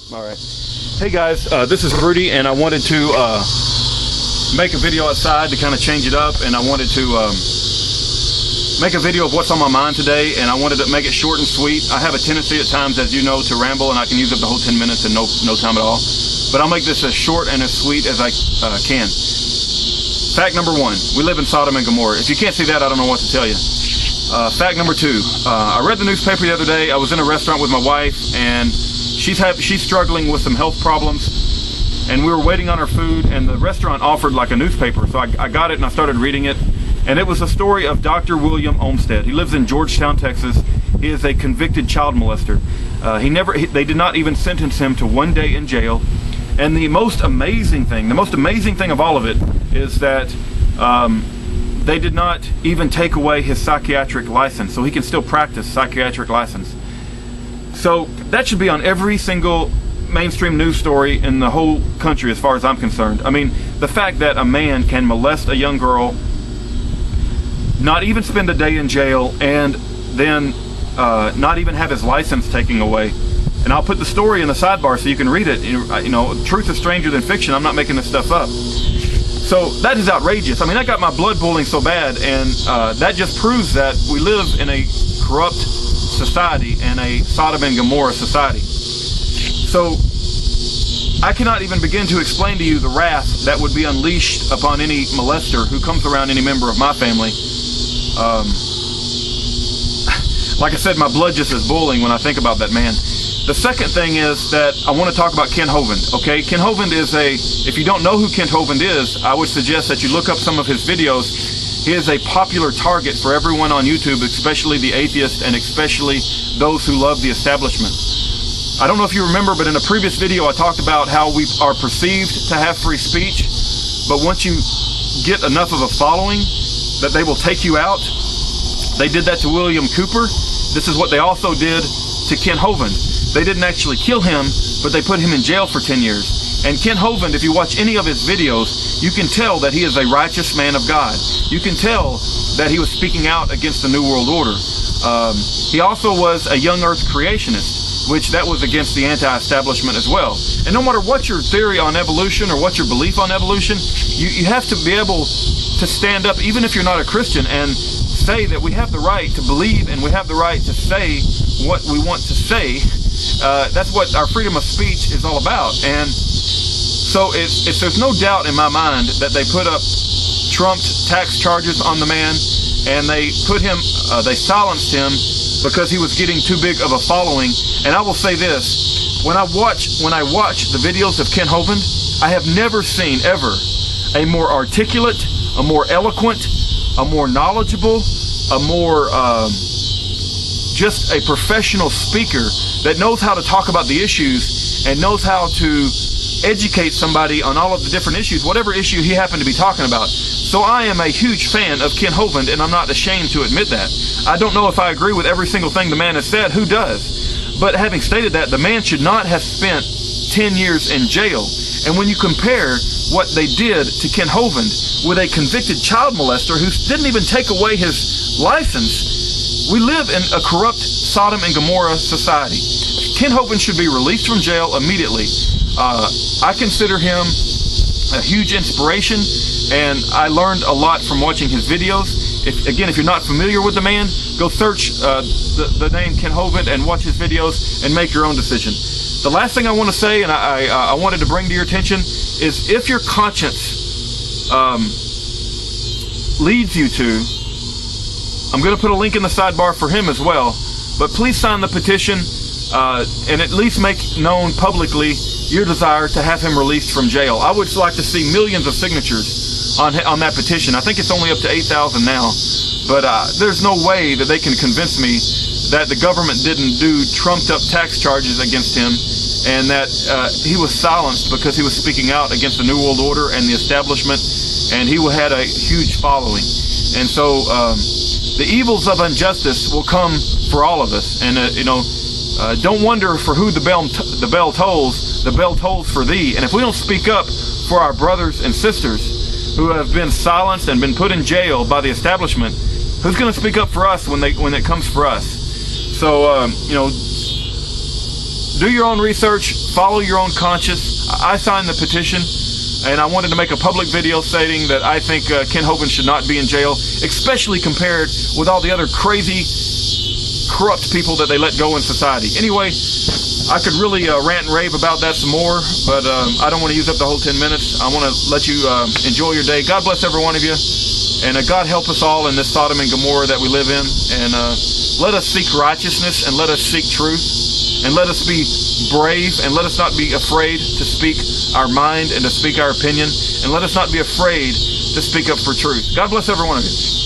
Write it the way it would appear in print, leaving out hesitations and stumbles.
All right. Hey guys, this is Rudy, and I wanted to make a video outside to kind of change it up, and I wanted to make a video of what's on my mind today, and I wanted to make it short and sweet. I have a tendency at times, as you know, to ramble, and I can use up the whole 10 minutes in no time at all. But I'll make this as short and as sweet as I can. Fact number one, we live in Sodom and Gomorrah. If you can't see that, I don't know what to tell you. Fact number two, I read the newspaper the other day. I was in a restaurant with my wife, and she's struggling with some health problems, and we were waiting on her food, and the restaurant offered like a newspaper, so I got it and I started reading it, and it was a story of Dr. William Olmsted. He lives in Georgetown, Texas. He is a convicted child molester. They did not even sentence him to 1 day in jail, and the most amazing thing of all of it is that they did not even take away his psychiatric license, so he can still practice psychiatric license. So that should be on every single mainstream news story in the whole country as far as I'm concerned. I mean, the fact that a man can molest a young girl, not even spend a day in jail, and then not even have his license taken away. And I'll put the story in the sidebar so you can read it. You know, truth is stranger than fiction. I'm not making this stuff up. So that is outrageous. I mean, that got my blood boiling so bad, and that just proves that we live in a corrupt society and a Sodom and Gomorrah society. So I cannot even begin to explain to you the wrath that would be unleashed upon any molester who comes around any member of my family. Like I said, my blood just is boiling when I think about that man. The second thing is that I want to talk about Kent Hovind. Okay, Kent Hovind is if you don't know who Kent Hovind is, I would suggest that you look up some of his videos. He is a popular target for everyone on YouTube, especially the atheists and especially those who love the establishment. I don't know if you remember, but in a previous video I talked about how we are perceived to have free speech, but once you get enough of a following that they will take you out. They did that to William Cooper. This is what they also did to Kent Hovind. They didn't actually kill him, but they put him in jail for 10 years. And Kent Hovind, if you watch any of his videos, you can tell that he is a righteous man of God. You can tell that he was speaking out against the New World Order. He also was a young earth creationist, which that was against the anti-establishment as well. And no matter what your theory on evolution or what your belief on evolution, you have to be able to stand up, even if you're not a Christian, and say that we have the right to believe and we have the right to say what we want to say. That's what our freedom of speech is all about. And so there's no doubt in my mind that they put up trumped tax charges on the man, and they silenced him because he was getting too big of a following. And I will say this, when I watch the videos of Kent Hovind, I have never seen ever a more articulate, a more eloquent, a more knowledgeable, a more just a professional speaker that knows how to talk about the issues and knows how to educate somebody on all of the different issues, whatever issue he happened to be talking about. So I am a huge fan of Kent Hovind, and I'm not ashamed to admit that. I don't know if I agree with every single thing the man has said. Who does? But having stated that, the man should not have spent 10 years in jail. And when you compare what they did to Kent Hovind with a convicted child molester who didn't even take away his license, we live in a corrupt Sodom and Gomorrah society. Kent Hovind should be released from jail immediately. I consider him a huge inspiration, and I learned a lot from watching his videos. If you're not familiar with the man, go search the name Kent Hovind and watch his videos and make your own decision. The last thing I want to say, and I wanted to bring to your attention, is if your conscience leads you to, I'm going to put a link in the sidebar for him as well, but please sign the petition and at least make known publicly your desire to have him released from jail. I would like to see millions of signatures on that petition. I think it's only up to 8,000 now, but there's no way that they can convince me that the government didn't do trumped up tax charges against him, and that he was silenced because he was speaking out against the New World Order and the establishment, and he had a huge following. And so the evils of injustice will come for all of us. And don't wonder for who the bell tolls. The bell tolls for thee. And if we don't speak up for our brothers and sisters who have been silenced and been put in jail by the establishment, who's going to speak up for us when it comes for us? So do your own research, follow your own conscience. I signed the petition, and I wanted to make a public video stating that I think Kent Hovind should not be in jail, especially compared with all the other crazy, corrupt people that they let go in society. Anyway, I could really rant and rave about that some more, but I don't want to use up the whole 10 minutes. I want to let you enjoy your day. God bless every one of you, and God help us all in this Sodom and Gomorrah that we live in. And let us seek righteousness, and let us seek truth, and let us be brave, and let us not be afraid to speak our mind and to speak our opinion, and let us not be afraid to speak up for truth. God bless every one of you.